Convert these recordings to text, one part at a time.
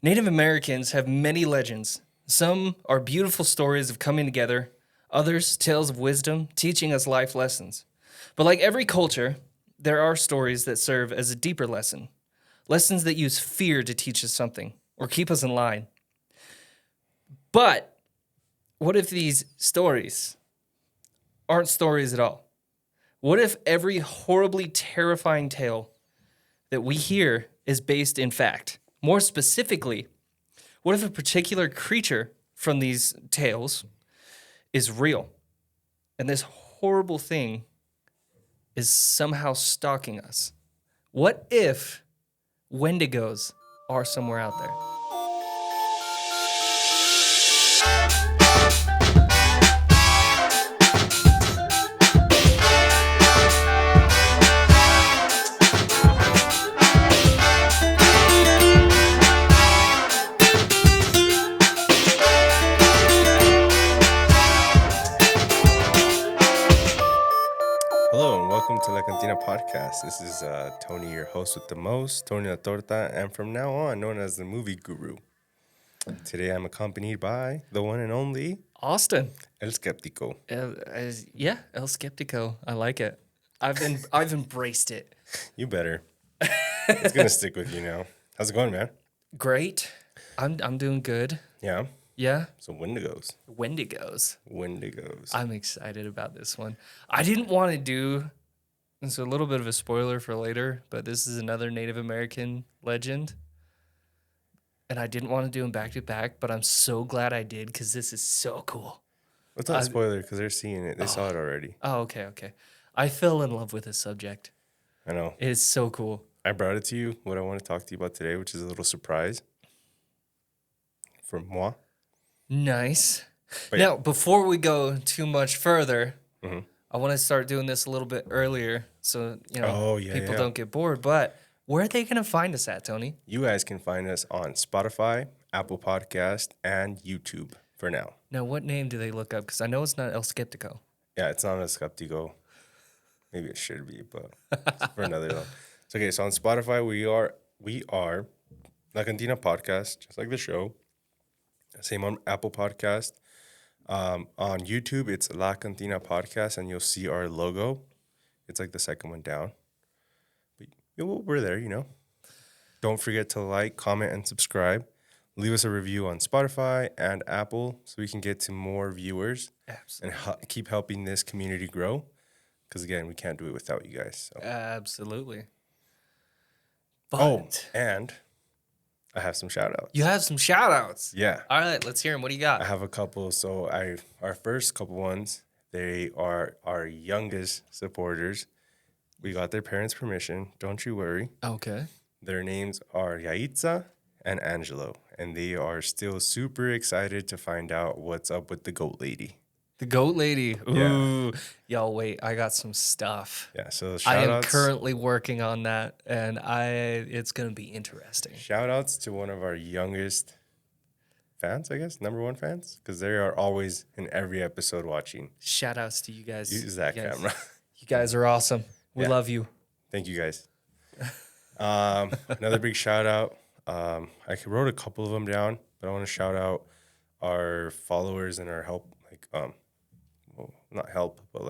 Native Americans have many legends. Some are beautiful stories of coming together, others tales of wisdom, teaching us life lessons. But like every culture, there are stories that serve as a deeper lesson. Lessons that use fear to teach us something or keep us in line. But what if these stories aren't stories at all? What if every horribly terrifying tale that we hear is based in fact? More specifically, what if a particular creature from these tales is real and this horrible thing is somehow stalking us? What if Wendigos are somewhere out there? Hello and welcome to La Cantina Podcast. This is Tony, your host with the most, Tony La Torta, and from now on known as the movie guru. Today I'm accompanied by the one and only Austin. El Skeptico. Yeah, El Skeptico. I like it. I've embraced it. You better. It's gonna stick with you now. How's it going, man? Great. I'm doing good. Yeah. Yeah. So Wendigos. Wendigos. I'm excited about this one. I didn't want to do, it's a little bit of a spoiler for later, but this is another Native American legend. And I didn't want to do them back to back, but I'm so glad I did because this is so cool. It's not a spoiler because they're seeing it. They saw it already. Oh, okay. I fell in love with this subject. I know. It's so cool. I brought it to you, what I want to talk to you about today, which is a little surprise from moi. Nice. But now, before we go too much further, I want to start doing this a little bit earlier so people don't get bored. But where are they going to find us at, Tony? You guys can find us on Spotify, Apple Podcast, and YouTube for now. Now, what name do they look up? Because I know it's not El Skeptico. Yeah, it's not a skeptico. Maybe it should be, but it's for another one. It's okay. So on Spotify, we are La Cantina Podcast, just like the show. Same on Apple Podcast. On YouTube, it's La Cantina Podcast, and you'll see our logo. It's like the second one down. But we're there, you know. Don't forget to like, comment, and subscribe. Leave us a review on Spotify and Apple so we can get to more viewers. Absolutely. And keep helping this community grow. Because, again, we can't do it without you guys. So. Absolutely. But Oh, and I have some shout-outs. you have some shout-outs. Yeah. All right, let's hear them. What do you got? I have a couple. So our first couple ones, they are our youngest supporters. We got their parents' permission. Don't you worry. Okay. Their names are Yaitza and Angelo. And they are still super excited to find out what's up with the goat lady. The goat lady. Yeah. Ooh. Yo, wait, I got some stuff. Yeah, so I am shout-outs. currently working on that, and it's going to be interesting. Shout-outs to one of our youngest fans, I guess, number one fans, because they are always in every episode watching. Shout-outs to you guys. Use that You guys- camera. You guys are awesome. We Yeah. love you. Thank you, guys. Another big shout-out. I wrote a couple of them down, but I want to shout out our followers and our help, not help, but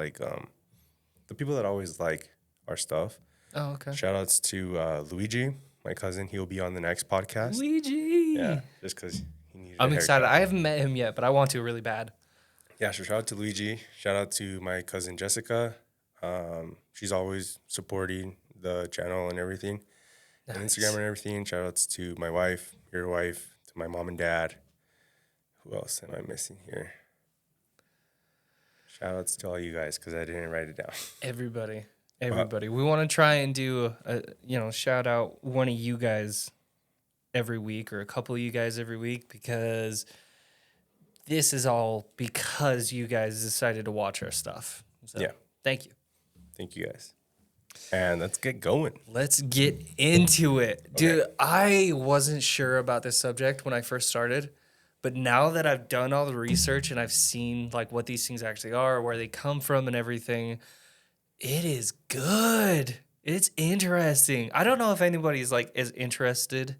the people that always like our stuff. Oh, okay. Shout outs to Luigi, my cousin. He'll be on the next podcast. Luigi. Yeah, just because he needed I'm a excited. haircut. I haven't met him yet, but I want to really bad. Yeah, so shout out to Luigi. Shout out to my cousin Jessica. She's always supporting the channel and everything. And Nice. Instagram and everything. Shout outs to my wife, your wife, to my mom and dad. Who else am I missing here? Shout outs to all you guys because I didn't write it down. Everybody. We want to try and do shout out one of you guys every week or a couple of you guys every week because this is all because you guys decided to watch our stuff. So, Yeah. Thank you. Thank you guys. And let's get going. Let's get into it. Dude, I wasn't sure about this subject when I first started, but now that I've done all the research and I've seen like what these things actually are, where they come from and everything, it is good. It's interesting. I don't know if anybody's like as interested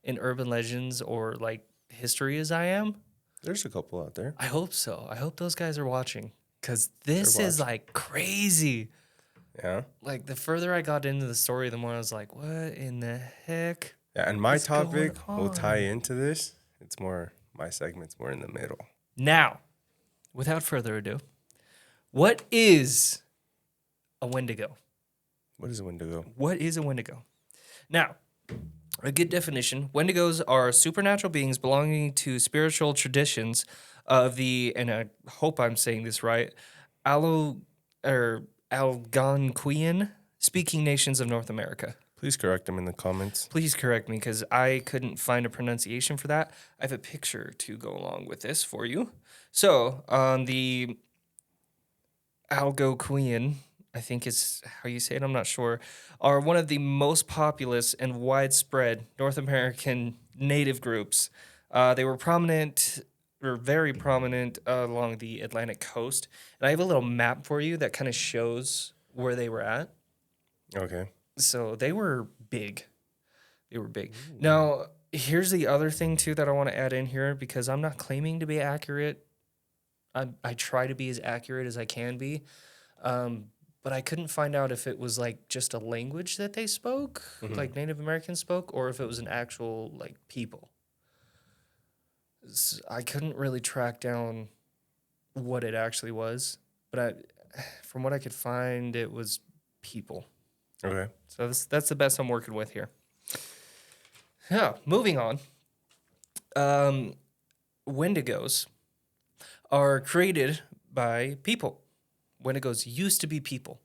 in urban legends or like history as I am. There's a couple out there. I hope so. I hope those guys are watching because this They're is like crazy. Yeah. Like the further I got into the story, the more I was like, what in the heck? Yeah, and my is going topic will tie on? into this. It's more, my segment's more in the middle. Now, without further ado, what is a Wendigo? What is a Wendigo? What is a Wendigo? Now, a good definition, Wendigos are supernatural beings belonging to spiritual traditions of the, and I hope I'm saying this right, Algonquian speaking nations of North America. Please correct them in the comments. Please correct me because I couldn't find a pronunciation for that. I have a picture to go along with this for you. So, the Algonquian, I think is how you say it, I'm not sure, are one of the most populous and widespread North American native groups. They were prominent, or very prominent, along the Atlantic coast. And I have a little map for you that kind of shows where they were at. Okay. So they were big. They were big. Ooh. Now, here's the other thing, too, that I want to add in here, because I'm not claiming to be accurate. I try to be as accurate as I can be. But I couldn't find out if it was, like, just a language that they spoke, like Native Americans spoke, or if it was an actual, like, people. So I couldn't really track down what it actually was. But from what I could find, it was people. Okay. So that's the best I'm working with here. Yeah, moving on. Wendigos are created by people. Wendigos used to be people.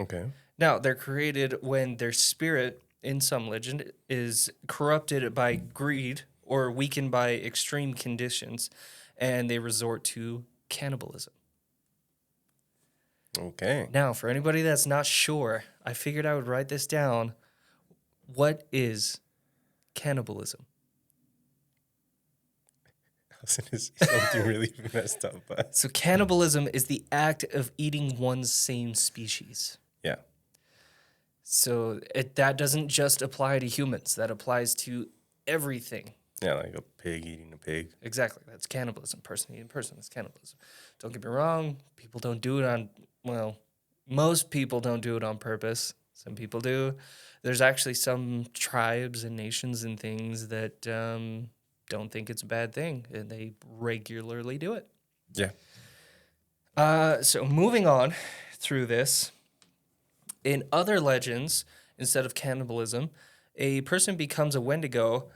Okay. Now, they're created when their spirit, in some legend, is corrupted by greed or weakened by extreme conditions, and they resort to cannibalism. Okay. Now, for anybody that's not sure, I figured I would write this down. What is cannibalism? It's something really messed up. But So cannibalism is the act of eating one's same species. yeah. So that doesn't just apply to humans. That applies to everything. Yeah, like a pig eating a pig. Exactly. That's cannibalism. Person eating person. That's cannibalism. Don't get me wrong. People don't do it on, well, most people don't do it on purpose. Some people do. There's actually some tribes and nations and things that don't think it's a bad thing, and they regularly do it. Yeah. So moving on through this, in other legends, instead of cannibalism, a person becomes a Wendigo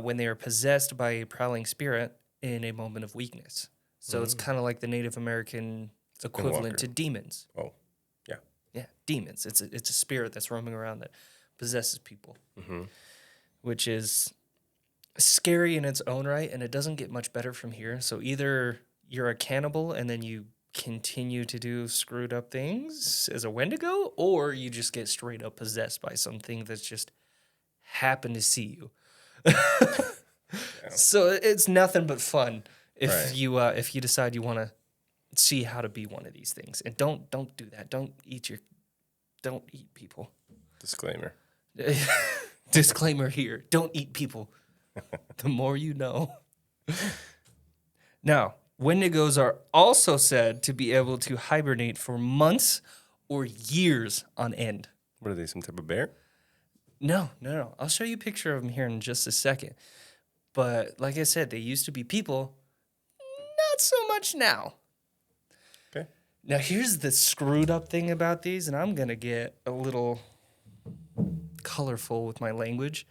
when they are possessed by a prowling spirit in a moment of weakness. So it's kind of like the Native American equivalent to demons. Oh, yeah. Yeah, demons. It's a spirit that's roaming around that possesses people, which is scary in its own right, and it doesn't get much better from here. So either you're a cannibal and then you continue to do screwed up things as a Wendigo, or you just get straight up possessed by something that's just happened to see you. So it's nothing but fun if you decide you want to see how to be one of these things. And don't do that. Don't eat people. Disclaimer. Disclaimer here. Don't eat people. The more you know. Now, Wendigos are also said to be able to hibernate for months or years on end. What are they, some type of bear? No. I'll show you a picture of them here in just a second. But like I said, they used to be people. Not so much now. Okay. Now, here's the screwed up thing about these, and I'm going to get a little colorful with my language.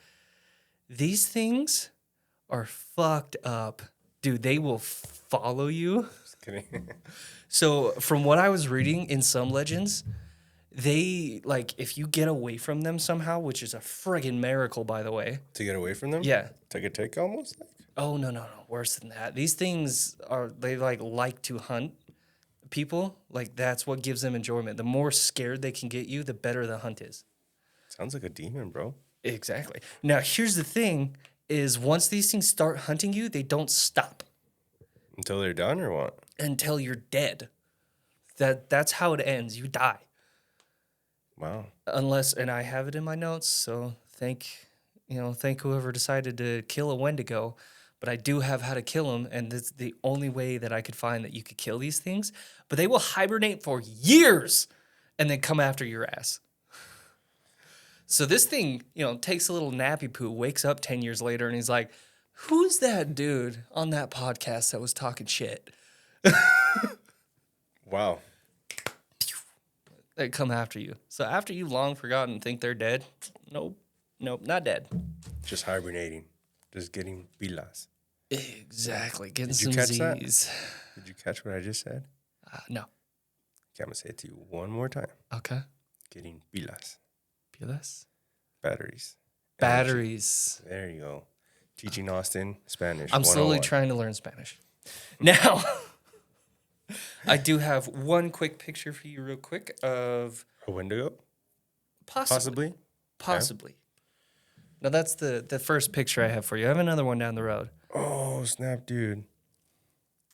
These things are fucked up. Dude, they will follow you. Just kidding. So from what I was reading in some legends, they, like, if you get away from them somehow, which is a friggin' miracle, by the way. To get away from them? Yeah. Take a take almost? Oh, no. Worse than that. These things they like to hunt people. Like, that's what gives them enjoyment. The more scared they can get you, the better the hunt is. Sounds like a demon, bro. Exactly. Now, here's the thing, is once these things start hunting you, they don't stop. Until they're done or what? Until you're dead. That's how it ends. You die. Wow. Unless, and I have it in my notes, so thank whoever decided to kill a Wendigo, but I do have how to kill them, and it's the only way that I could find that you could kill these things. But they will hibernate for years and then come after your ass. So this thing, takes a little nappy poo, wakes up 10 years later, and he's like, who's that dude on that podcast that was talking shit? Wow. They come after you. So after you long forgotten think they're dead, nope, not dead. Just hibernating. Just getting pilas. Exactly. Getting Did you some catch Z's. that? Did you catch what I just said? No. Okay, I'm going to say it to you one more time. Okay. Getting pilas. Pilas? Batteries. Batteries. There you go. Teaching Austin Spanish. I'm slowly trying to learn Spanish. Now, I do have one quick picture for you real quick of... A Wendigo? Possibly. Okay. Now, that's the first picture I have for you. I have another one down the road. Oh, snap, dude.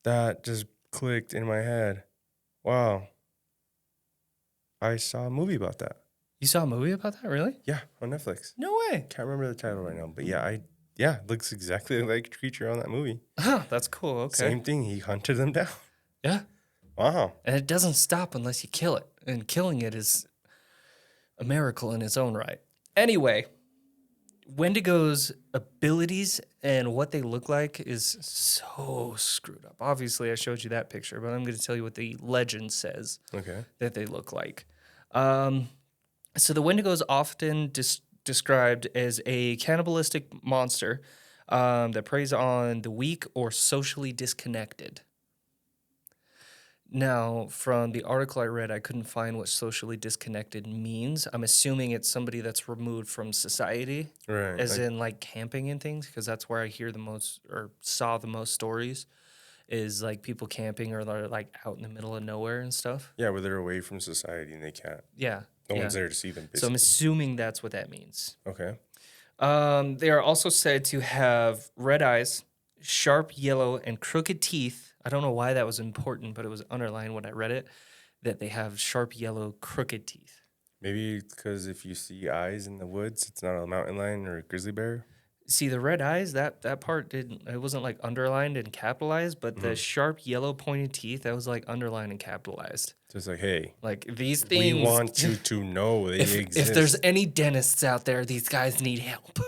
That just clicked in my head. Wow. I saw a movie about that. You saw a movie about that, really? Yeah, on Netflix. No way. Can't remember the title right now, but it looks exactly like a creature on that movie. Huh, that's cool. Okay. Same thing. He hunted them down. Yeah. Wow. And it doesn't stop unless you kill it. And killing it is a miracle in its own right. Anyway, Wendigo's abilities and what they look like is so screwed up. Obviously, I showed you that picture, but I'm going to tell you what the legend says that they look like. So the Wendigo is often described as a cannibalistic monster that preys on the weak or socially disconnected. Now, from the article I read, I couldn't find what socially disconnected means. I'm assuming it's somebody that's removed from society, Right. as in like camping and things, because that's where I hear the most or saw the most stories, is like people camping or they're like out in the middle of nowhere and stuff. Yeah, where they're away from society and they can't. Yeah. No one's there to see them, basically. So I'm assuming that's what that means. Okay. They are also said to have red eyes, sharp yellow, and crooked teeth. I don't know why that was important, but it was underlined when I read it, that they have sharp yellow, crooked teeth. Maybe because if you see eyes in the woods, it's not a mountain lion or a grizzly bear. See, the red eyes, that part it wasn't like underlined and capitalized, but the sharp yellow pointed teeth, that was like underlined and capitalized. So it's like, hey, like these things. We want you to know they exist. If there's any dentists out there, these guys need help.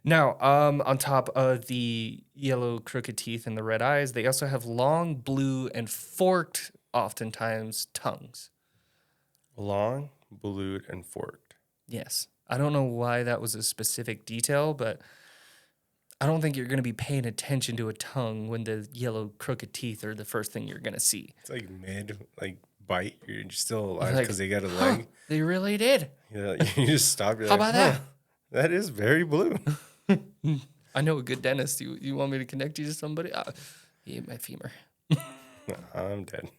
Now, on top of the yellow crooked teeth and the red eyes, they also have long, blue, and forked, oftentimes, tongues. Long, blued, and forked. Yes. I don't know why that was a specific detail, but I don't think you're going to be paying attention to a tongue when the yellow crooked teeth are the first thing you're going to see. It's like bite. You're still alive because they got a leg. They really did. Yeah, you just stop. How about that? That is very blue. I know a good dentist. You want me to connect you to somebody? He ate my femur. I'm dead.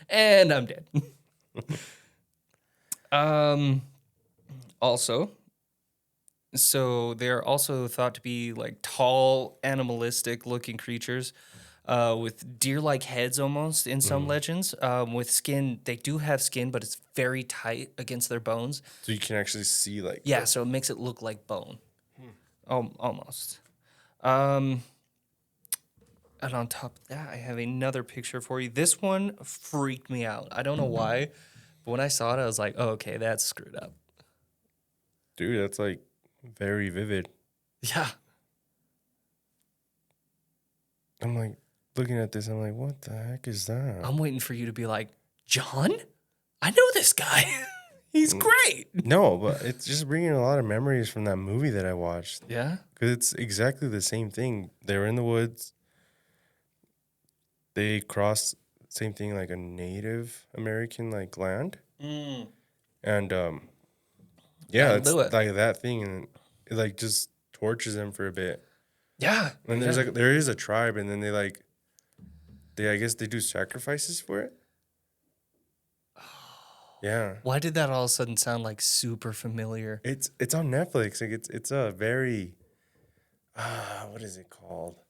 And I'm dead. Also, so they're also thought to be like tall, animalistic looking creatures with deer-like heads almost in some legends. With skin, they do have skin, but it's very tight against their bones. So you can actually see Yeah, so it makes it look like bone. Almost. And on top of that, I have another picture for you. This one freaked me out. I don't know why, but when I saw it, I was like, oh, okay, that's screwed up. Dude, that's like very vivid. Yeah. I'm like looking at this. I'm like, what the heck is that? I'm waiting for you to be like, John? I know this guy. He's great. No, but it's just bringing a lot of memories from that movie that I watched. Yeah? Because it's exactly the same thing. They were in the woods. They crossed, same thing, like a Native American land. And it's like that thing, and it like just tortures them for a bit. Yeah. And there is a tribe, and then they I guess they do sacrifices for it. Yeah. Why did that all of a sudden sound like super familiar? It's on Netflix. Like it's a very what is it called?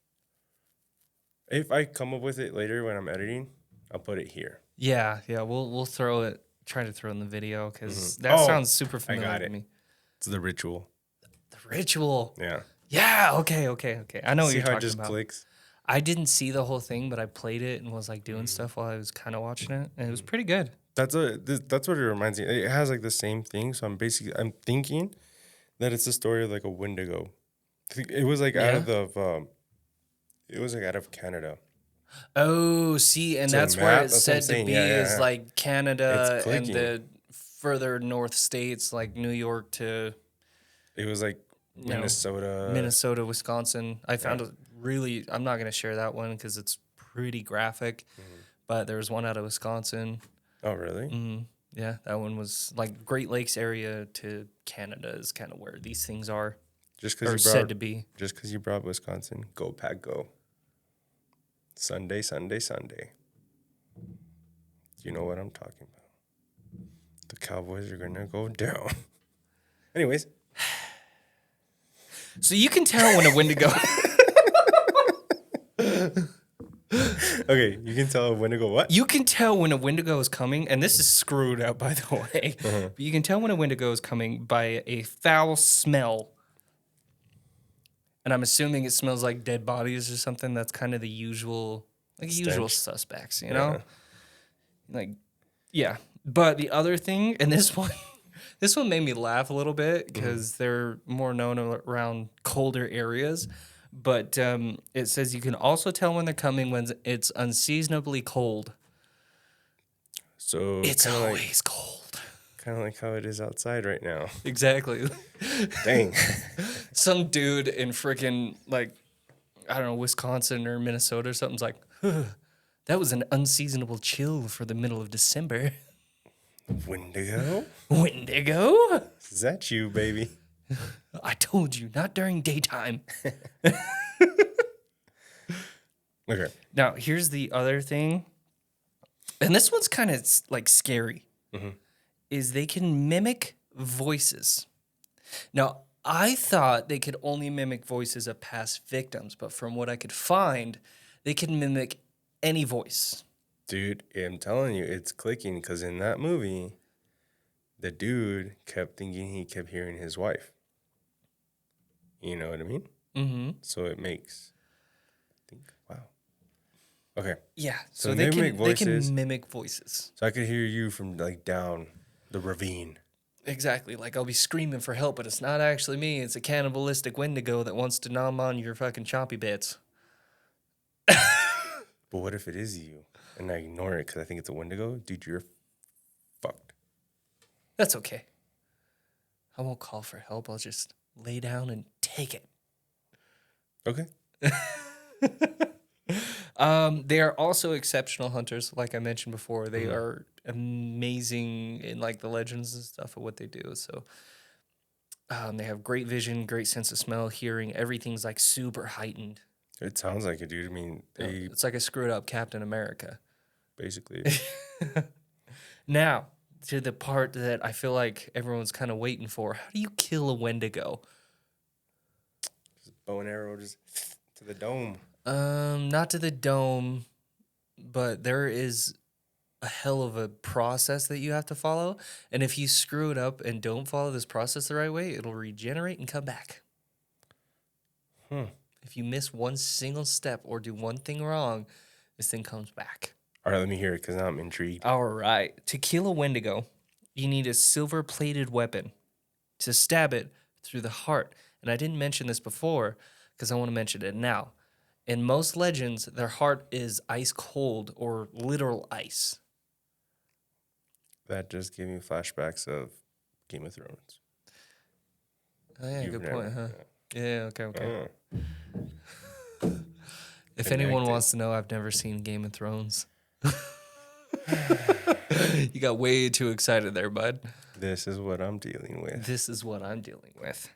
If I come up with it later when I'm editing, I'll put it here. Yeah, we'll throw it try to throw in the video because that sounds super I familiar got to it. me. It's the ritual. The ritual. Yeah. Yeah. Okay. I know what See you're how it talking just about. clicks? I didn't see the whole thing, but I played it and was like doing stuff while I was kind of watching it, and it was pretty good. That's what it reminds me. It has like the same thing. So I'm thinking that it's the story of like a Wendigo. I think it was like out of Canada. Oh, see, and So that's the where map, it's that's what I'm said to saying. be Yeah. is like Canada It's and clicking. the further north states like New York to It was like know, Minnesota. Wisconsin. I found it really. I'm not gonna share that one because it's pretty graphic, but there was one out of Wisconsin. Oh, really? Yeah, that one was like Great Lakes area to Canada is kind of where these things are, Just or because said to be. Just because you brought Wisconsin, go Pack, go. Sunday. You know what I'm talking about. The Cowboys are gonna go down. Anyways, So you can tell when a Wendigo. okay, you can tell when to go what? You can tell when a Wendigo is coming, and this is screwed up, by the way. But you can tell when a Wendigo is coming by a foul smell. And I'm assuming it smells like dead bodies or something. That's kind of the usual, usual suspects, you know? Like, yeah. But the other thing, and this one made me laugh a little bit because they're more known around colder areas. But it says you can also tell when they're coming when it's unseasonably cold. So It's always cold. Kind of like how it is outside right now. Exactly. Dang. Some dude in freaking, like, I don't know, Wisconsin or Minnesota or something's like, that was an unseasonable chill for the middle of December. Wendigo? Wendigo? Is that you, baby? I told you, not during daytime. Okay. Now, here's the other thing. And this one's kind of like scary. Is they can mimic voices. Now, I thought they could only mimic voices of past victims, but from what I could find, they can mimic any voice. Dude, I'm telling you, it's clicking because in that movie, the dude kept thinking he kept hearing his wife. You know what I mean? Mm-hmm. So it makes think, wow. Okay. Yeah, So so they mimic can voices. mimic voices. So I could hear you from like down the ravine. Exactly. Like I'll be screaming for help, but it's not actually me. It's a cannibalistic Wendigo that wants to nom on your fucking choppy bits. But what if it is you? And I ignore it because I think it's a Wendigo? Dude, you're fucked. That's okay. I won't call for help. I'll just lay down and take it. Okay. They are also exceptional hunters, like I mentioned before. They are amazing in like the legends and stuff of what they do. So they have great vision, great sense of smell, hearing. Everything's like super heightened. It sounds like it, dude. I mean, they It's like a screwed up Captain America. basically. Now, to the part that I feel like everyone's kind of waiting for. How do you kill a Wendigo? Bow and arrow just to the dome. Not to the dome, but there is a hell of a process that you have to follow. And if you screw it up and don't follow this process the right way, it'll regenerate and come back. If you miss one single step or do one thing wrong, this thing comes back. All right, let me hear it because now I'm intrigued. All right. To kill a Wendigo, you need a silver-plated weapon to stab it through the heart. And I didn't mention this before because I want to mention it now. In most legends, their heart is ice cold or literal ice. That just gave me flashbacks of Game of Thrones. Oh, yeah, You've good never- point, huh? Yeah, okay. Oh. If anyone Connected. wants to know, I've never seen Game of Thrones. You got way too excited there, bud. This is what I'm dealing with. This is what I'm dealing with.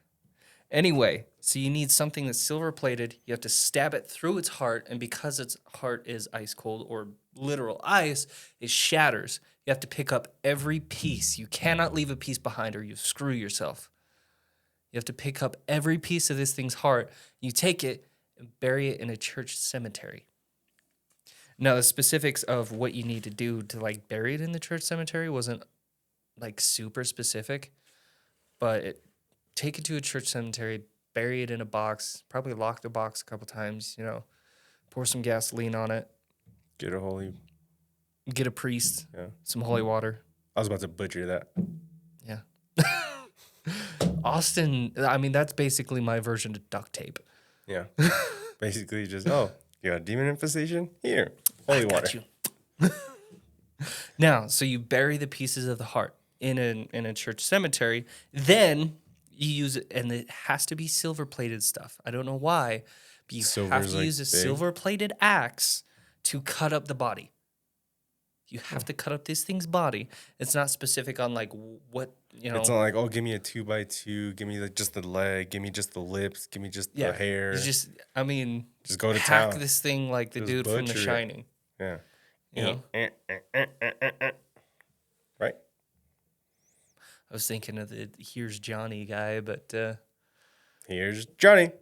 Anyway, so you need something that's silver-plated. You have to stab it through its heart, and because its heart is ice cold or literal ice, it shatters. You have to pick up every piece. You cannot leave a piece behind or you screw yourself. You have to pick up every piece of this thing's heart. You take it and bury it in a church cemetery. Now, the specifics of what you need to do to like bury it in the church cemetery wasn't like super specific, but take it to a church cemetery, bury it in a box, probably lock the box a couple times, pour some gasoline on it, Get get a priest, yeah. some holy water. I was about to butcher that. Yeah. Austin, I mean, that's basically my version of duct tape. Yeah. Basically just, you got demon infestation? Here, holy water. You. Now, so you bury the pieces of the heart in a church cemetery. Then you use it, and it has to be silver-plated stuff. I don't know why, but you have to use a silver-plated axe to cut up the body. You have to cut up this thing's body. It's not specific on like what, It's not like, give me a 2x2, give me just the leg, give me just the lips, give me just the hair. You just go to hack town. this thing like the dude from The Shining. Yeah. Right? I was thinking of the Here's Johnny guy, but... Here's Johnny.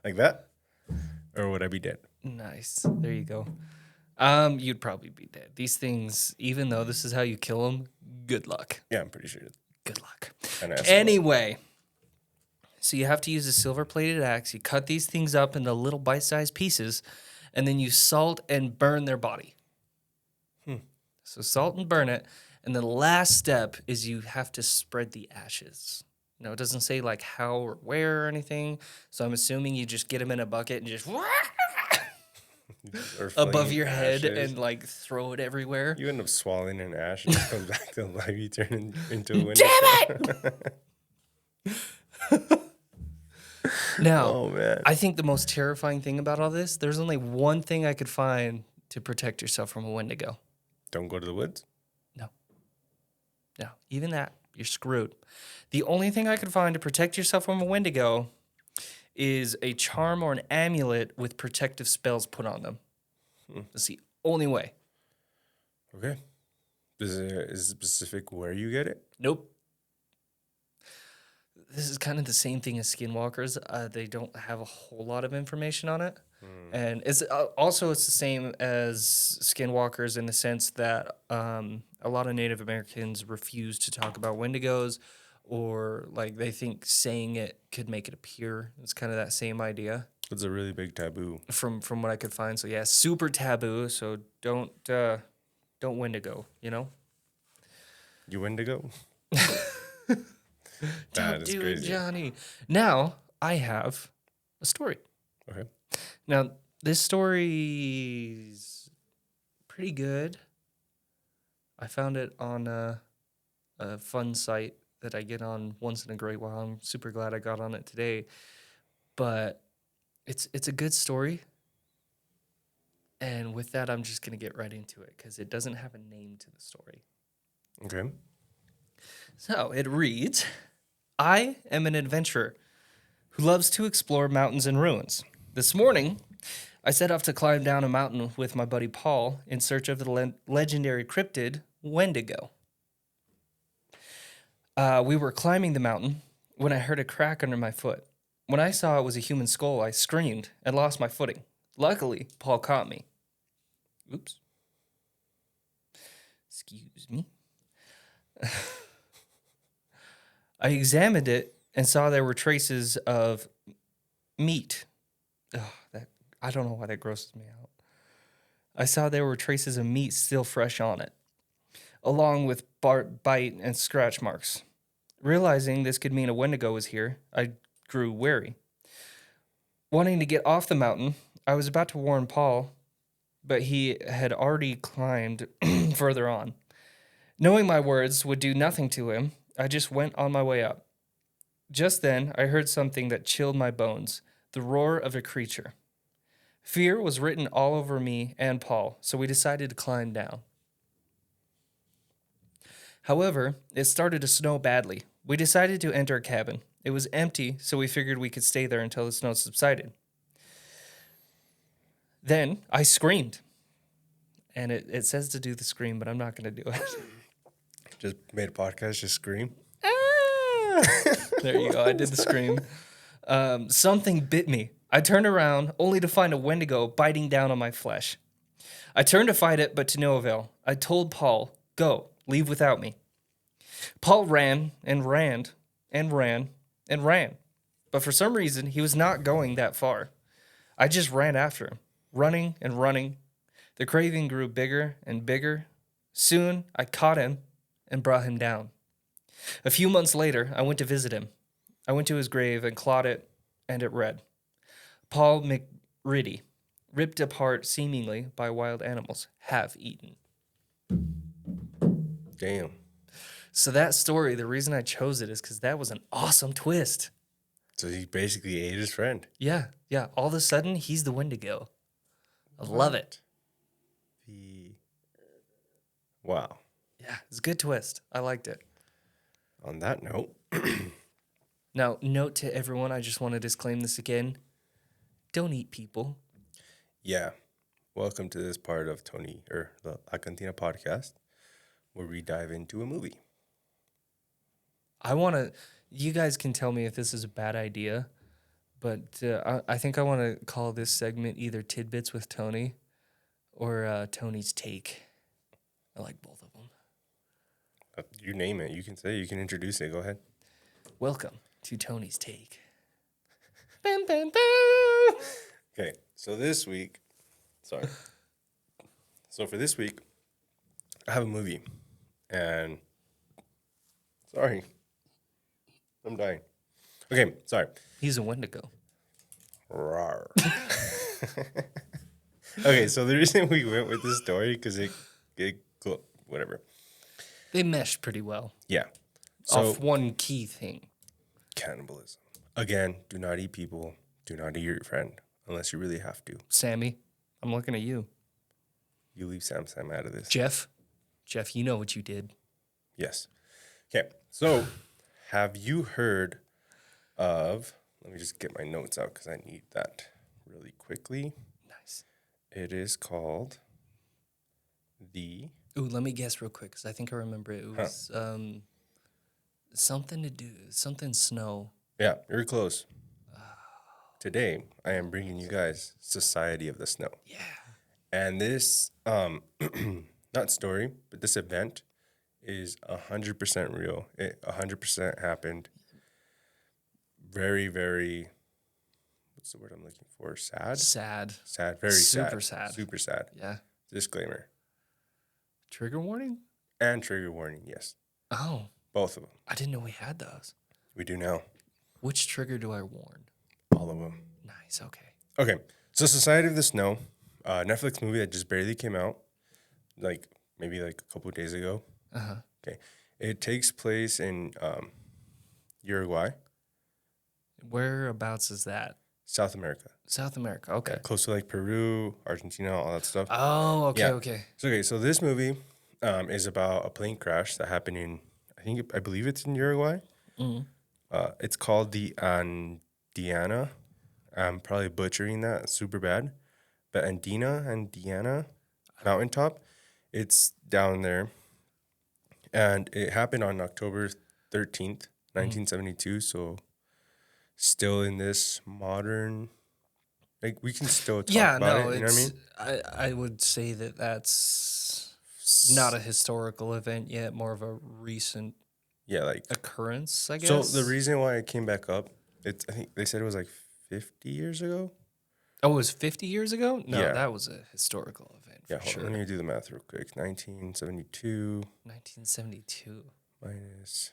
Like that? Or would I be dead? Nice. There you go. You'd probably be dead. These things, even though this is how you kill them, good luck. Yeah, I'm pretty sure. Good luck. Anyway, so you have to use a silver-plated axe. You cut these things up into little bite-sized pieces, and then you salt and burn their body. So salt and burn it, and the last step is you have to spread the ashes. It doesn't say like how or where or anything, so I'm assuming you just get them in a bucket and just above your head and like throw it everywhere. You end up swallowing an ash and it comes back to life. You turn into a window. Damn it! Now, man. I think the most terrifying thing about all this, there's only one thing I could find to protect yourself from a Wendigo. Don't go to the woods? No, even that, you're screwed. The only thing I could find to protect yourself from a Wendigo is a charm or an amulet with protective spells put on them. That's the only way. Okay. Is it specific where you get it? Nope. This is kind of the same thing as Skinwalkers. They don't have a whole lot of information on it. And it's the same as Skinwalkers in the sense that a lot of Native Americans refuse to talk about Wendigos, or like they think saying it could make it appear. It's kind of that same idea. It's a really big taboo. From what I could find. So yeah, super taboo. So don't Wendigo, You Wendigo? Don't do it, Johnny. Now I have a story. Okay. Now this story's pretty good. I found it on a fun site that I get on once in a great while. I'm super glad I got on it today. But it's a good story. And with that, I'm just going to get right into it because it doesn't have a name to the story. Okay. So it reads, I am an adventurer who loves to explore mountains and ruins. This morning, I set off to climb down a mountain with my buddy Paul in search of the legendary cryptid Wendigo. We were climbing the mountain when I heard a crack under my foot. When I saw it was a human skull, I screamed and lost my footing. Luckily, Paul caught me. Oops. Excuse me. I examined it and saw there were traces of meat. I don't know why that grosses me out. I saw there were traces of meat still fresh on it, along with bite and scratch marks. Realizing this could mean a Wendigo was here, I grew wary. Wanting to get off the mountain, I was about to warn Paul, but he had already climbed further on. Knowing my words would do nothing to him, I just went on my way up. Just then, I heard something that chilled my bones, the roar of a creature. Fear was written all over me and Paul, so we decided to climb down. However, it started to snow badly. We decided to enter a cabin. It was empty, so we figured we could stay there until the snow subsided. Then I screamed. And it says to do the scream, but I'm not going to do it. Just made a podcast, just scream. There you go. I did the scream. Something bit me. I turned around only to find a Wendigo biting down on my flesh. I turned to fight it, but to no avail. I told Paul, go, leave without me. Paul ran and ran and ran and ran. But for some reason, he was not going that far. I just ran after him, running and running. The craving grew bigger and bigger. Soon, I caught him and brought him down. A few months later, I went to visit him. I went to his grave and clawed it, and it read, Paul McRitty, ripped apart seemingly by wild animals, have eaten. Damn. So that story, the reason I chose it is because that was an awesome twist. So he basically ate his friend. Yeah. All of a sudden, he's the Wendigo. I love it. Wow. Yeah, it's a good twist. I liked it. On that note. Now, note to everyone, I just want to disclaim this again. Don't eat people. Yeah. Welcome to this part of the Cantina Podcast, where we dive into a movie. You guys can tell me if this is a bad idea, but I think I want to call this segment either Tidbits with Tony or Tony's Take. I like both of them. You name it. You can introduce it. Go ahead. Welcome to Tony's Take. Bam, bam, bam. Okay, so this week, for this week, I have a movie, and sorry, I'm dying. Okay, sorry. He's a Wendigo. Rawr. Okay, so the reason we went with this story, because it whatever. They meshed pretty well. Yeah. Off one key thing. Cannibalism. Again, do not eat people. Do not eat your friend, unless you really have to. Sammy, I'm looking at you. You leave Sam out of this. Jeff, you know what you did. Yes. Okay, so have you heard of... Let me just get my notes out because I need that really quickly. Nice. It is called the... Ooh, let me guess real quick because I think I remember it. It was something snow. Yeah, you're close. Today, I am bringing you guys Society of the Snow. Yeah. And this, not story, but this event is 100% real. It 100% happened. Very, very, what's the word I'm looking for? Sad? Sad, very Super sad. Super sad. Yeah. Disclaimer. Trigger warning? And trigger warning, yes. Oh. Both of them. I didn't know we had those. We do now. Which trigger do I warn? All of them. Nice, okay. Okay, so Society of the Snow, Netflix movie that just barely came out, maybe a couple of days ago. Uh-huh. Okay, it takes place in Uruguay. Whereabouts is that? South America. South America, okay. Yeah, close to Peru, Argentina, all that stuff. Oh, okay, Yeah. okay. So this movie is about a plane crash that happened I believe it's in Uruguay. Mm-hmm. It's called the Andiana. I'm probably butchering that super bad. But Andiana mountaintop, it's down there. And it happened on October 13th, 1972. So still in this modern, we can still talk about it, you know what I mean? I would say that's not a historical event yet, more of a recent occurrence, I guess. So the reason why it came back up, I think they said it was 50 years ago. Oh, it was 50 years ago? No, Yeah. that was a historical event for sure. Let me do the math real quick. 1972. 1972. Minus...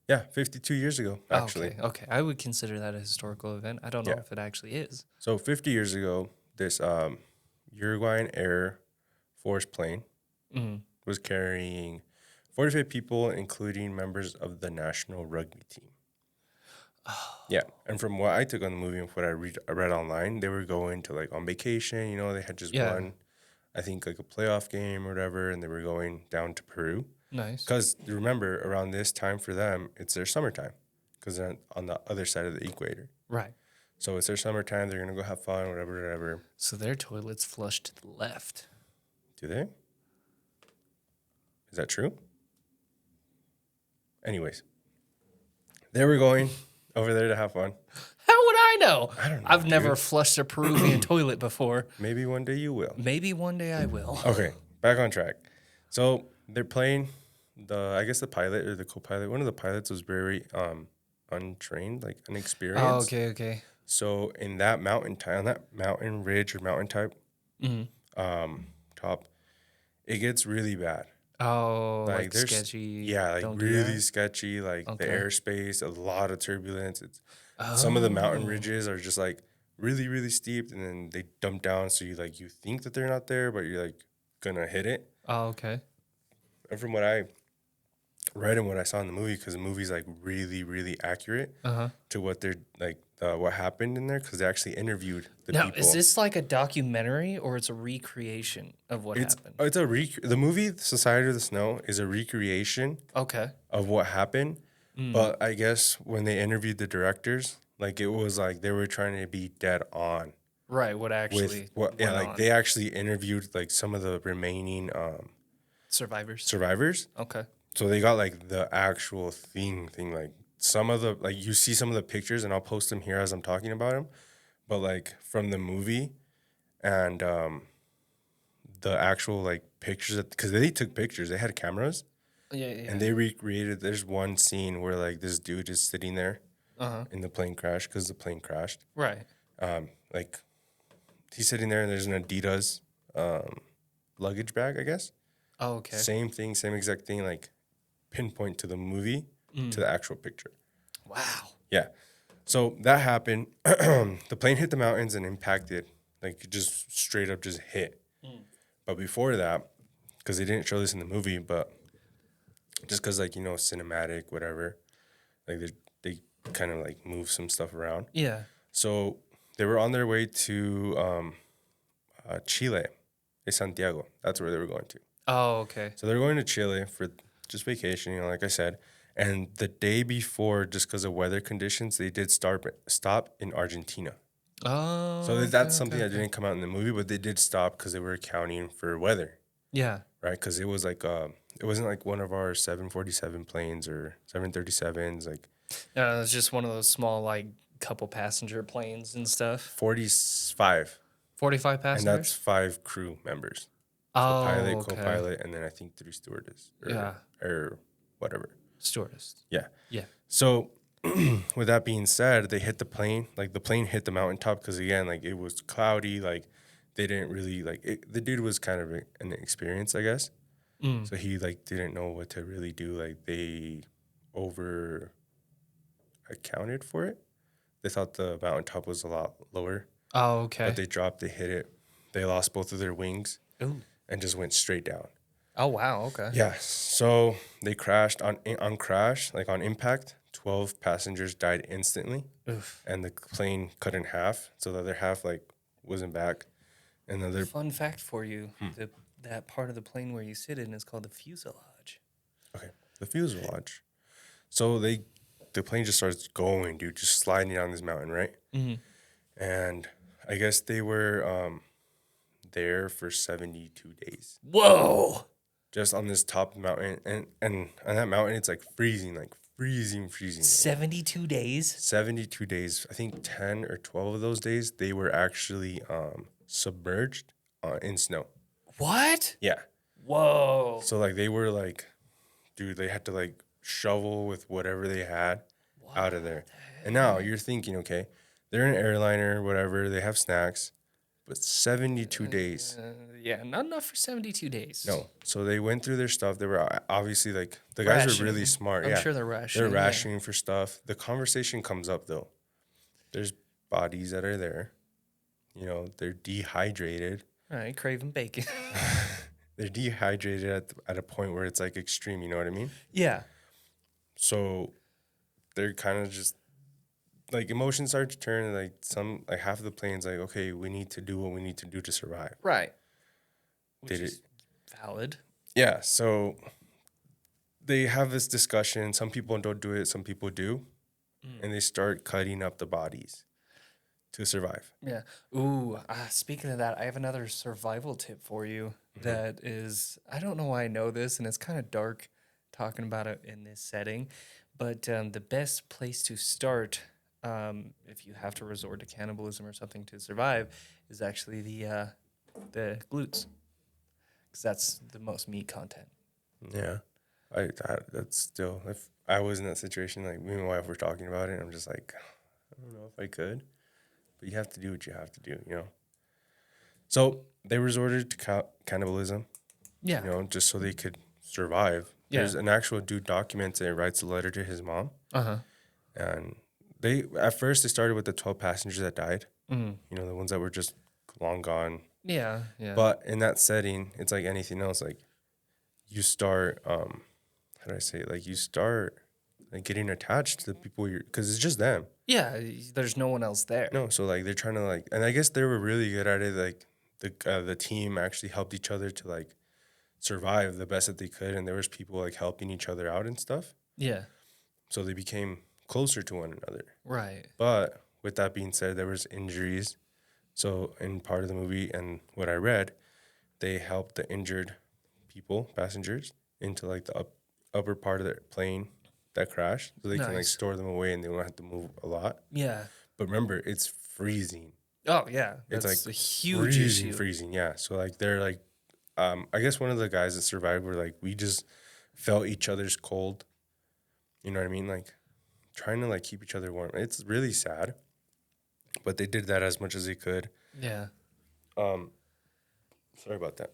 Yeah, 52 years ago, actually. Okay. I would consider that a historical event. I don't know if it actually is. So 50 years ago, this Uruguayan Air Force plane was carrying 45 people, including members of the national rugby team. Oh. Yeah, and from what I took on the movie and what I read online, they were going to on vacation. They had just won, I think a playoff game or whatever, and they were going down to Peru. Nice. Because remember, around this time for them, it's their summertime, because they're on the other side of the equator. Right. So it's their summertime. They're gonna go have fun, whatever. So their toilets flush to the left. Do they? Is that true? Anyways, they were going over there to have fun. How would I know? I don't know, I've never dude. flushed a Peruvian toilet before. Maybe one day you will. Maybe one day I will. Okay, back on track. So they're playing I guess the pilot or the co-pilot. One of the pilots was very untrained, like inexperienced. Oh, okay. So in that mountain on that mountain ridge or mountain type top, it gets really bad. Oh, like there's sketchy. yeah, like Don't do really that? sketchy. Like the Okay. airspace, a lot of turbulence. Some of the mountain ridges are just like really, really steep, and then they dump down. So you think that they're not there, but you're like gonna hit it. Oh, okay. And from what I read and what I saw in the movie, because the movie's like really, really accurate to what they're like, what happened in there, because they actually interviewed the Now, people. is this like a documentary or it's a recreation of what happened? It's the movie Society of the Snow is a recreation Okay. of what happened, but I guess when they interviewed the directors, like it was like they were trying to be dead on Right. What actually with what, yeah, went like on. they actually interviewed like some of the remaining survivors. Okay. So they got like the actual thing, like some of the, like you see some of the pictures, and I'll post them here as I'm talking about them, but like from the movie and the actual like pictures, because they took pictures, they had cameras, Yeah. and they recreated. There's one scene where like this dude is sitting there in the plane crash, because the plane crashed. Right. Like he's sitting there, and there's an Adidas luggage bag, I guess. Oh, okay. Same thing, same exact thing, like pinpoint to the movie, to the actual picture. Wow. Yeah. So that happened. The plane hit the mountains and impacted, like just straight up just hit. But before that, because they didn't show this in the movie, but just because like, cinematic, whatever, like they kind of like move some stuff around. Yeah. So they were on their way to Chile, Santiago. That's where they were going to. Oh, okay. So they're going to Chile for just vacation, like I said. And the day before, just because of weather conditions, they did stop in Argentina. Oh. So that's something that didn't come out in the movie, but they did stop because they were accounting for weather, Yeah. right? Because it was like it wasn't like one of our 747 planes or 737s, like No, it's just one of those small, like, couple passenger planes and stuff. 45, 45 and passengers? that's 5 crew members. Oh, Pilot, okay. co-pilot, and then I think 3 stewardess or whatever. Stewardess. Yeah. Yeah. So with that being said, they hit the plane. Like the plane hit the mountaintop because again, like it was cloudy. Like they didn't really like it. The dude was kind of an experience, I guess. So he like didn't know what to really do. Like they over accounted for it. They thought the mountaintop was a lot lower. Oh, okay. But they dropped. They hit it. They lost both of their wings. Ooh. And just went straight down. Oh, wow. Okay. Yeah. So they crashed on crash, like on impact. 12 passengers died instantly. Oof. And the plane cut in half. So the other half like wasn't back. And the other Fun fact for you: that part of the plane where you sit in is called the fuselage. okay, the fuselage. So the plane just starts going, dude, just sliding down this mountain, right? Mm-hmm. And I guess they were there for 72 days. Whoa! Just on this top mountain, and on that mountain it's like freezing. 72 days? 72 days. I think 10 or 12 of those days they were actually submerged in snow. What? Yeah. Whoa. So like they were like, dude, they had to like shovel with whatever they had out of there. And now you're thinking, okay, they're in an airliner, whatever, they have snacks, but 72 days. Yeah, not enough for 72 days. No. So they went through their stuff. They were obviously like, the guys are really smart. I'm sure they're rationing. They're rationing for stuff. The conversation comes up though. There's bodies that are there. They're dehydrated. All right, craving bacon. They're dehydrated at a point where it's like extreme. You know what I mean? Yeah. So they're kind of just like emotions start to turn. And like half of the plane's like, okay, we need to do what we need to do to survive. Right. Which is valid. Yeah. So they have this discussion. Some people don't do it. Some people do. And they start cutting up the bodies to survive. Yeah. Ooh, speaking of that, I have another survival tip for you that is, I don't know why I know this, and it's kind of dark talking about it in this setting, but the best place to start if you have to resort to cannibalism or something to survive, is actually the glutes, because that's the most meat content. Yeah. That's still, if I was in that situation, like me and my wife were talking about it, I'm just like, I don't know if I could, but you have to do what you have to do, you know? So they resorted to cannibalism, Yeah. you know, just so they could survive. Yeah. There's an actual dude documents and writes a letter to his mom. Uh-huh. And at first they started with the 12 passengers that died, Mm. you know, the ones that were just long gone. Yeah. Yeah. But in that setting, it's like anything else. Like you start, how do I say it? Like you start like getting attached to the people because it's just them. Yeah. There's no one else there. No, so like they're trying to like, and I guess they were really good at it. Like the team actually helped each other to like survive the best that they could, and there was people like helping each other out and stuff. Yeah. So they became closer to one another. Right. But with that being said, there was injuries. So in part of the movie and what I read, they helped the injured people, passengers, into like the upper part of the plane that crashed, so they can like Nice. store them away and they don't have to move a lot. Yeah. But remember, it's freezing. Oh yeah. It's That's like a huge issue. freezing. Yeah. So like they're like, I guess one of the guys that survived were like, we just felt each other's cold. You know what I mean? Like trying to like keep each other warm. It's really sad, but they did that as much as they could. Yeah. Sorry about that.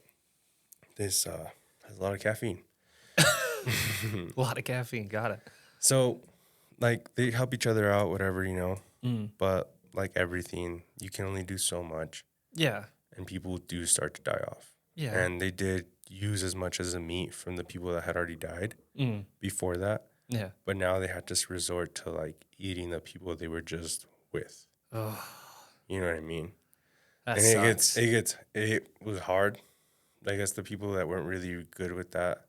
This has a lot of caffeine. A lot of caffeine. Got it. So, like, they help each other out, whatever, you know. Mm. But, like everything, you can only do so much. Yeah. And people do start to die off. Yeah. And they did use as much as the meat from the people that had already died before that. Yeah. But now they had to resort to, like, eating the people they were just with. Oh. You know what I mean? That And sucks. it was hard. I guess the people that weren't really good with that,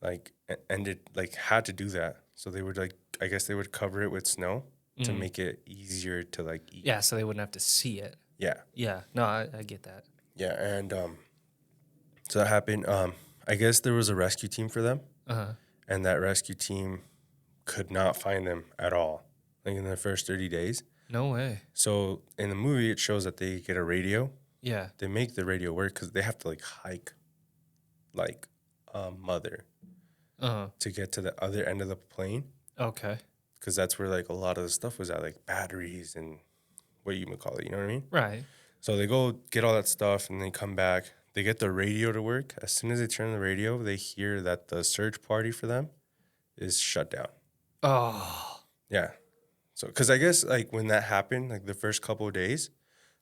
like, had to do that. So they would, like, I guess they would cover it with snow to make it easier to, like, eat. Yeah, so they wouldn't have to see it. Yeah. Yeah. No, I get that. Yeah, and so that happened. I guess there was a rescue team for them, and that rescue team could not find them at all, like, in the first 30 days. No way. So in the movie, it shows that they get a radio. Yeah. They make the radio work because they have to, like, hike, like, a mother to get to the other end of the plane. Okay. Because that's where, like, a lot of the stuff was at, like, batteries and what you would call it, you know what I mean? Right. So they go get all that stuff and they come back. They get the radio to work. As soon as they turn the radio, they hear that the search party for them is shut down. Oh. Yeah. So, because I guess, like, when that happened, like, the first couple of days,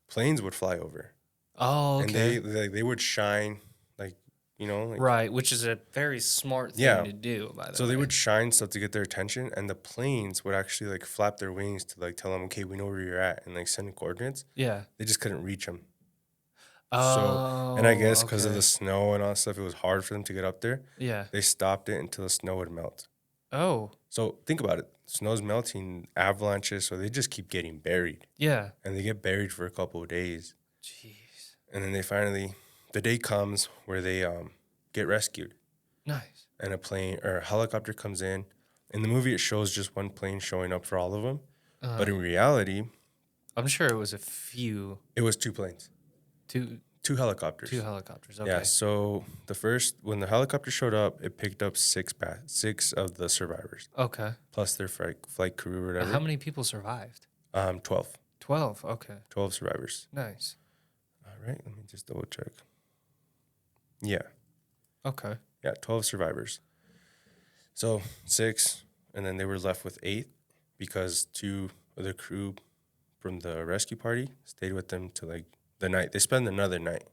planes would fly over. Oh, okay. And they would shine, like, you know. Like, right, which is a very smart thing to do, by the way. So they would shine stuff to get their attention, and the planes would actually, like, flap their wings to, like, tell them, okay, we know where you're at, and, like, send coordinates. Yeah. They just couldn't reach them. Oh, So, and I guess because of okay. the snow and all that stuff, it was hard for them to get up there. Yeah. They stopped it until the snow would melt. Oh. So think about it. Snow's melting, avalanches, so they just keep getting buried. Yeah. And they get buried for a couple of days. Jeez. And then they finally, the day comes where they get rescued. Nice. And a plane or a helicopter comes in. In the movie, it shows just one plane showing up for all of them. But in reality, I'm sure it was a few. it was two planes. Two helicopters. Two helicopters. Okay. Yeah, so when the helicopter showed up, it picked up six of the survivors, Okay. plus their flight crew or whatever. How many people survived? 12. 12. Okay. 12 survivors. Nice. All right, let me just double check. Yeah. Okay. Yeah, 12 survivors. So 6, and then they were left with 8 because 2 of the crew from the rescue party stayed with them to, like, the night. They spent another night.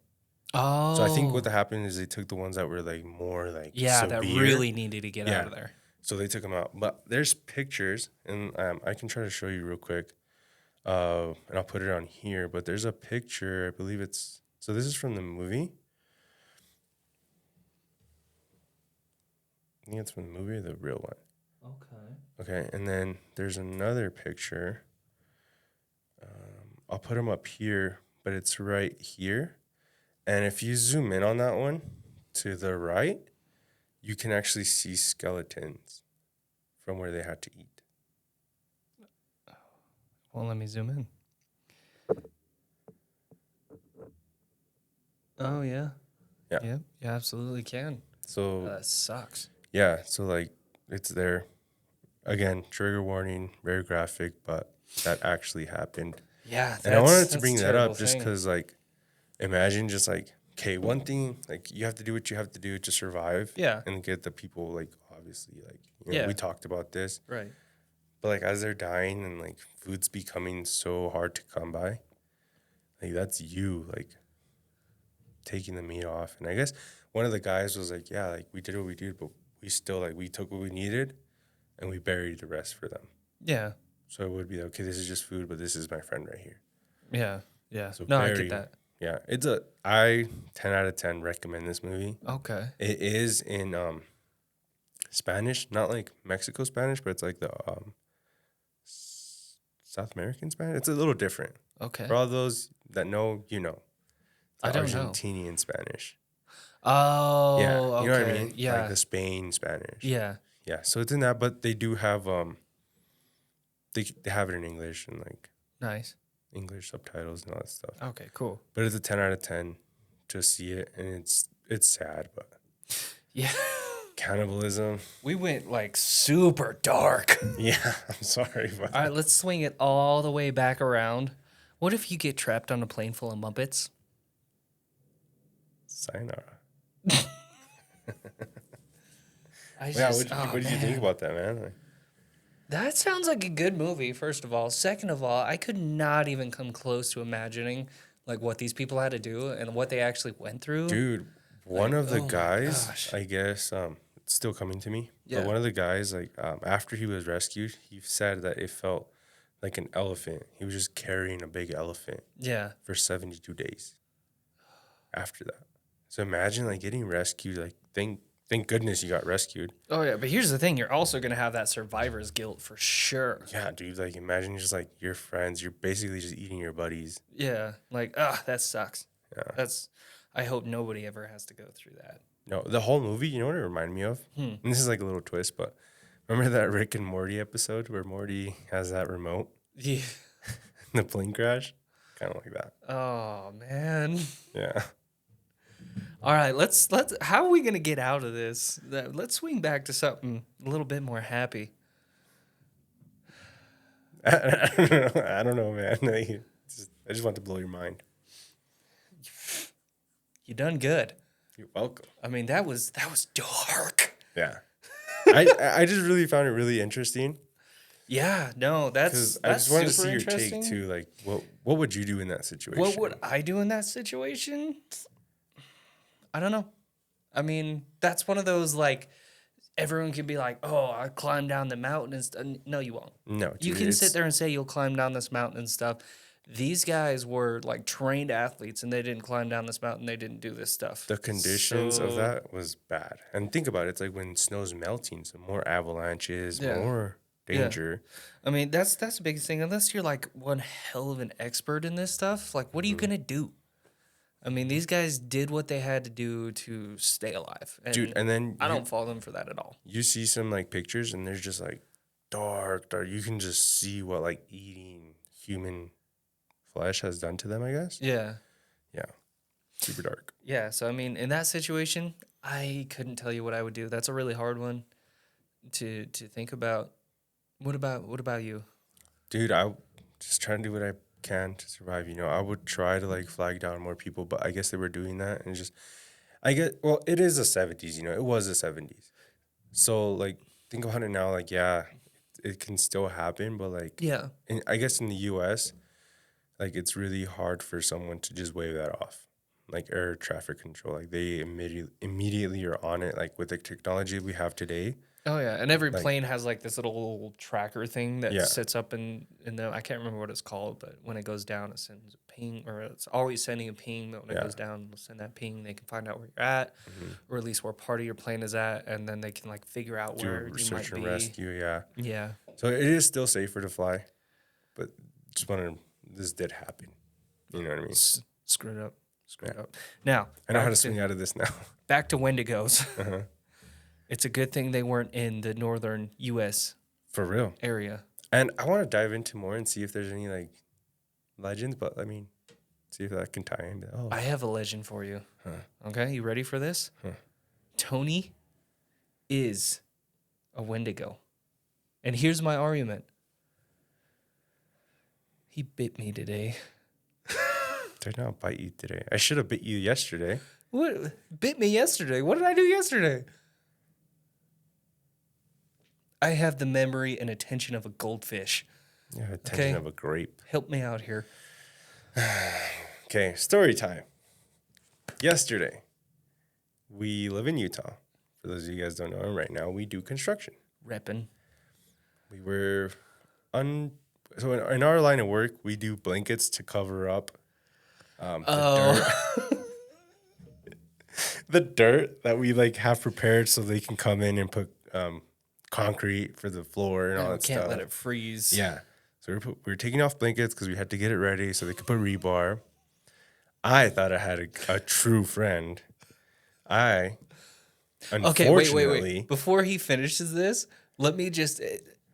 Oh. So I think what happened is they took the ones that were, like, more, like, Yeah, severe. that really needed to get out of there. So they took them out. But there's pictures, and I can try to show you real quick, and I'll put it on here. But there's a picture, I believe so this is from the movie. I think it's from the movie or the real one. Okay, and then there's another picture. I'll put them up here, but it's right here. And if you zoom in on that one to the right, you can actually see skeletons from where they had to eat. Well, let me zoom in. Oh, yeah. Yeah. Yeah, you absolutely can. So That sucks. yeah, so like it's there. Again, trigger warning, very graphic, but that actually happened. Yeah, And I wanted to that's bring a that terrible up just thing. because, like, imagine just like, okay, one thing, like, you have to do what you have to do to survive. Yeah. And get the people, like, obviously, like, you know, Yeah. we talked about this. Right. But, like, as they're dying and, like, food's becoming so hard to come by, like, that's you, like, taking the meat off. And I guess one of the guys was like, yeah, like, we did what we did, but we still, like, we took what we needed and we buried the rest for them. Yeah. So it would be, okay, this is just food, but this is my friend right here. Yeah. Yeah. So No, I get that. Yeah, I 10 out of 10 recommend this movie. Okay. It is in Spanish, not like Mexico Spanish, but it's like the South American Spanish. It's a little different. Okay. For all those that know, you know. It's I don't know. Argentinian Spanish. Oh, Yeah, okay. you know what I mean? Yeah. Like the Spain Spanish. Yeah. Yeah, so it's in that, but they do have they have it in English and like Nice. English subtitles and all that stuff. Okay, cool. But it's a 10 out of 10 to see it, and it's sad, but Yeah. cannibalism. We went like super dark. Yeah, I'm sorry, but All right, let's swing it all the way back around. What if you get trapped on a plane full of Muppets? sayonara. What What did you think about that, man? Like, That sounds like a good movie, first of all. Second of all, I could not even come close to imagining like what these people had to do and what they actually went through. dude, one of the oh my guys, gosh. I guess, it's still coming to me. Yeah. But one of the guys, like, after he was rescued, he said that it felt like an elephant. He was just carrying a big elephant Yeah. for 72 days after that. So imagine like getting rescued. Like, thank goodness you got rescued. Oh yeah, but here's the thing: you're also gonna have that survivor's guilt for sure. Yeah, dude. Like, imagine just like your friends. You're basically just eating your buddies. Yeah, like that sucks. Yeah. I hope nobody ever has to go through that. No, the whole movie. You know what it reminded me of? And this is like a little twist, but remember that Rick and Morty episode where Morty has that remote? Yeah. The plane crash. Kind of like that. Oh man. Yeah. All right, let's. How are we gonna get out of this? Let's swing back to something a little bit more happy. I don't know, man. I just want to blow your mind. You done good. You're welcome. I mean, that was dark. Yeah. I just really found it really interesting. Yeah, no, that's I just wanted to see your interesting. take too. Like, what would you do in that situation? What would I do in that situation? I don't know. I mean, that's one of those like everyone can be like, "Oh, I climbed down the mountain and stuff." No, you won't. No, You dude, can sit there and say you'll climb down this mountain and stuff. These guys were like trained athletes and they didn't climb down this mountain. They didn't do this stuff. The conditions of So- that was bad. And think about it. It's like when snow's melting, so more avalanches, Yeah. more danger. I mean, that's the biggest thing. Unless you're like one hell of an expert in this stuff, like what are you gonna do? I mean, these guys did what they had to do to stay alive. And Dude, and then I don't fault them for that at all. you see some like pictures and there's just like dark. You can just see what like eating human flesh has done to them, I guess. Yeah. Yeah. Super dark. Yeah. So I mean, in that situation, I couldn't tell you what I would do. That's a really hard one to think about. What about you? Dude, I just trying to do what I can to survive. You know, I would try to like flag down more people, but I guess they were doing that and just, well, it is the 70s, you know, it was the 70s. So like, think about it now, like, yeah, it can still happen, but like, Yeah. I guess in the US, like, it's really hard for someone to just wave that off, like air traffic control. Like, they immediately are on it, like with the technology we have today. Oh yeah, and every plane has like this little tracker thing that Yeah. sits up in the. I can't remember what it's called, but when it goes down, it sends a ping, or it's always sending a ping. But when it goes down, it'll send that ping. They can find out where you're at, or at least where part of your plane is at, and then they can like figure out Do where you might search and be. rescue, yeah. Yeah. So it is still safer to fly, but just wanted this did happen. You know what I mean? Screwed up. Now I know how back to swing out of this now. Back to Wendigos. Uh-huh. It's a good thing they weren't in the northern U.S. For real. area. And I want to dive into more and see if there's any like legends, but I mean, see if that can tie into. Oh, I have a legend for you. Huh. Okay, you ready for this? Huh. Tony is a Wendigo. And here's my argument. He bit me today. Did not bite you today. I should have bit you yesterday. What? Bit me yesterday? What did I do yesterday? I have the memory and attention of a goldfish. Yeah, attention of a grape. Help me out here. Okay, story time. Yesterday, we live in Utah. For those of you guys don't know, right now we do construction. Reppin'. We were so in our line of work, we do blankets to cover up the dirt. The dirt that we like have prepared so they can come in and put concrete for the floor and all that stuff. Can't let it freeze. Yeah. So we were taking off blankets because we had to get it ready so they could put rebar. I thought I had a true friend. Unfortunately... Okay, wait. Before he finishes this, let me just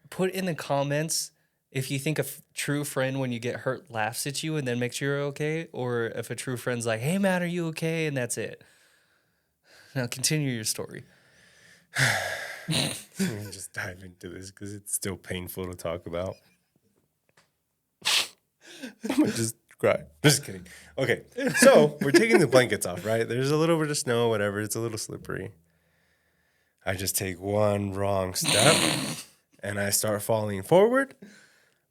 put in the comments if you think a true friend when you get hurt laughs at you and then makes sure you're okay, or if a true friend's like, hey, man, are you okay? And that's it. Now continue your story. Let me just dive into this because it's still painful to talk about. I'm going to just cry. Just kidding. Okay, so we're taking the blankets off, right? There's a little bit of snow, whatever. It's a little slippery. I just take one wrong step and I start falling forward.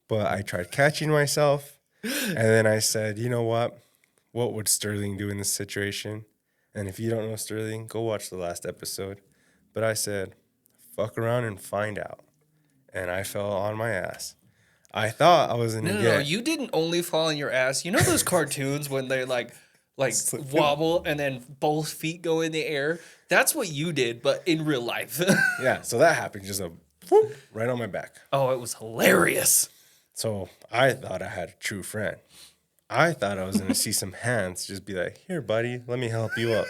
But I tried catching myself. And then I said, you know what? What would Sterling do in this situation? And if you don't know Sterling, go watch the last episode. But I said, fuck around and find out. And I fell on my ass. I thought I was going to get... No, you didn't only fall on your ass. You know those cartoons when they like wobble and then both feet go in the air? That's what you did, but in real life. Yeah, so that happened. Just a whoop, right on my back. Oh, it was hilarious. So I thought I had a true friend. I thought I was going to see some hands just be like, here, buddy, let me help you up.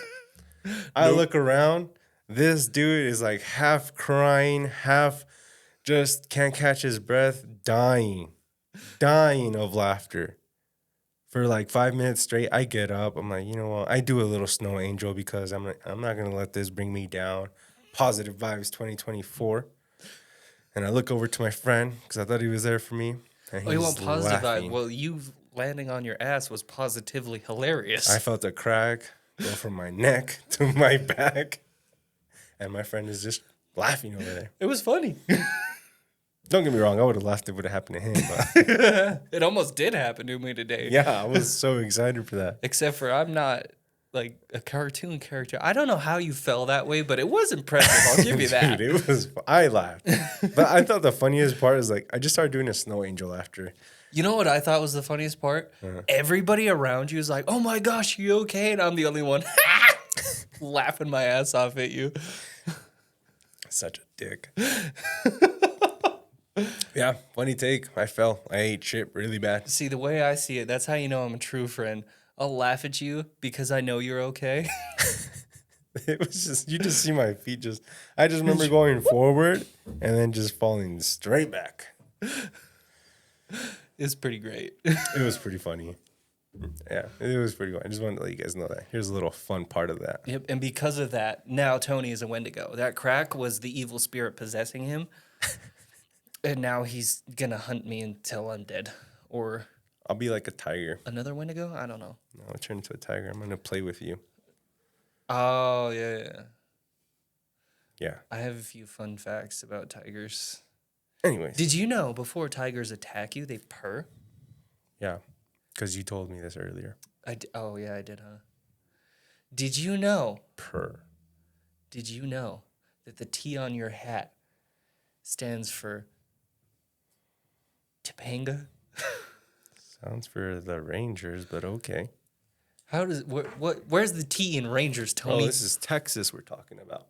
I look around. This dude is like half crying, half just can't catch his breath, dying of laughter. For like 5 minutes straight, I get up. I'm like, you know what? I do a little snow angel because I'm not going to let this bring me down. Positive vibes 2024. And I look over to my friend because I thought he was there for me. And you want positive laughing. vibe? Well, you landing on your ass was positively hilarious. I felt a crack go from my neck to my back. And my friend is just laughing over there. It was funny. Don't get me wrong. I would have laughed if it would have happened to him. But It almost did happen to me today. yeah, I was so excited for that. Except for I'm not like a cartoon character. I don't know how you fell that way, but it was impressive. I'll give you that. Dude, I laughed. But I thought the funniest part is like, I just started doing a snow angel after. You know what I thought was the funniest part? Everybody around you is like, oh my gosh, you okay? And I'm the only one laughing my ass off at you. Such a dick. Yeah, funny take. I fell. I ate shit really bad. See, the way I see it, that's how you know I'm a true friend. I'll laugh at you because I know you're okay. It was just, you just see my feet just, I just remember going forward and then just falling straight back. It's pretty great. It was pretty funny. Yeah, it was pretty good. I just wanted to let you guys know that. Here's a little fun part of that. Yep, and because of that, now Tony is a Wendigo. That crack was the evil spirit possessing him. And now he's going to hunt me until I'm dead. Or I'll be like a tiger. another Wendigo? I don't know. No, I'll turn into a tiger. I'm going to play with you. Oh, yeah. Yeah. I have a few fun facts about tigers. Anyways. Did you know before tigers attack you, they purr? Yeah, because you told me this earlier. Oh, yeah, I did, huh? Did you know? Purr. Did you know that the T on your hat stands for Topanga? Sounds for the Rangers, but okay. How does where's the T in Rangers, Tony? Oh, this is Texas we're talking about.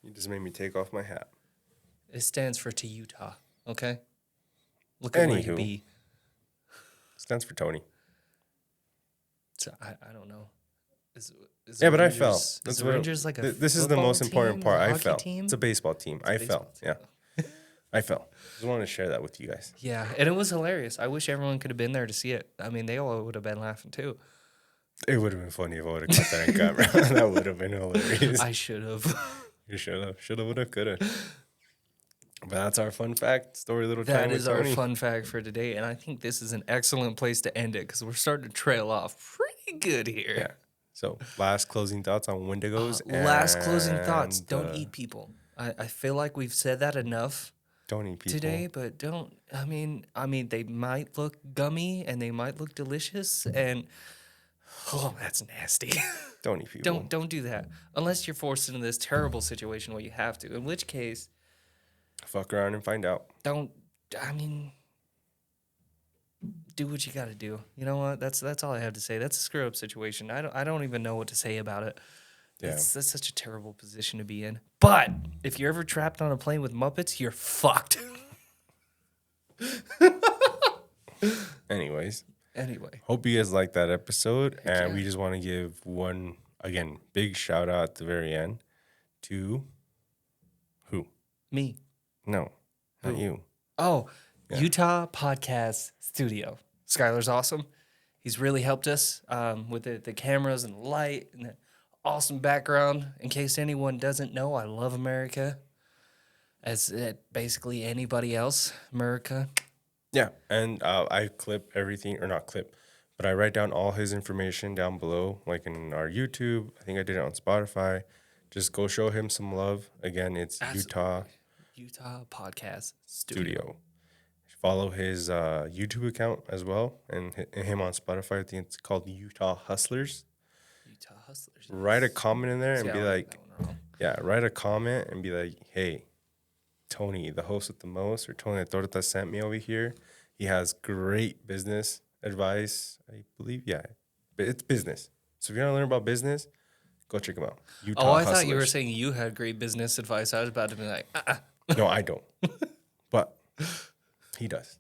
You just made me take off my hat. It stands for to Utah, okay? Look at where you Anywho. be. Stands for Tony. So I don't know. Is Yeah, but I Rangers, fell. Is That's the what Rangers like a This is the football most important team, part. a I hockey fell. team? It's a baseball team. I Baseball fell. team. Yeah. I fell. Just wanted to share that with you guys. Yeah, and it was hilarious. I wish everyone could have been there to see it. I mean, they all would have been laughing too. It would have been funny if I would have caught that on camera. That would have been hilarious. I should have. You should have. Should have, would have, could have. But that's our fun fact. Story little time That with is our Tony. fun fact for today, and I think this is an excellent place to end it because we're starting to trail off pretty good here. Yeah. So, last closing thoughts on Wendigos. Last closing thoughts. and, Don't eat people. I feel like we've said that enough Don't eat people. today, but don't. I mean, they might look gummy and they might look delicious, and oh, that's nasty. Don't eat people. Don't do that unless you're forced into this terrible situation where you have to. In which case, Fuck around and find out. don't. I mean, do what you got to do. You know what? That's all I have to say. That's a screw up situation. I don't even know what to say about it. Yeah. That's such a terrible position to be in. But if you're ever trapped on a plane with Muppets, you're fucked. Anyways, Anyway, hope you guys liked that episode. And yeah. we just want to give one, again, big shout out at the very end to who? me. No, not Who? you. Oh, Yeah. Utah Podcast Studio. Skylar's awesome. He's really helped us with the cameras and the light and the awesome background. In case anyone doesn't know, I love America. As basically anybody else, America. Yeah, and I clip everything, or not clip, but I write down all his information down below, like in our YouTube. I think I did it on Spotify. Just go show him some love. Again, it's Absolutely. Utah Podcast Studio. Follow his YouTube account as well, and him on Spotify. I think it's called Utah Hustlers. Utah Hustlers. Write a comment in there and See, be I like, that one wrong. yeah, write a comment and be like, hey, Tony, the host with the most, or Tony Torta sent me over here. He has great business advice, I believe. Yeah, but it's business. So if you want to learn about business, go check him out. Utah Oh, I thought you were Hustlers. saying you had great business advice. I was about to be like, No, I don't. But he does.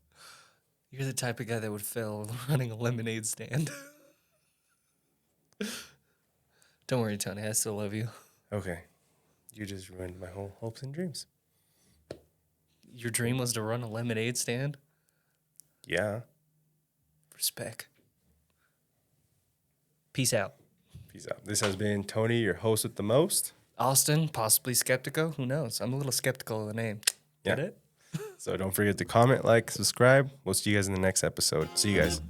You're the type of guy that would fail running a lemonade stand. Don't worry, Tony. I still love you. Okay. You just ruined my whole hopes and dreams. Your dream was to run a lemonade stand? Yeah. Respect. Peace out. Peace out. This has been Tony, your host with the most. Austin, possibly Skeptico. Who knows? I'm a little skeptical of the name. Yeah. Get it? So don't forget to comment, like, subscribe. We'll see you guys in the next episode. See you guys.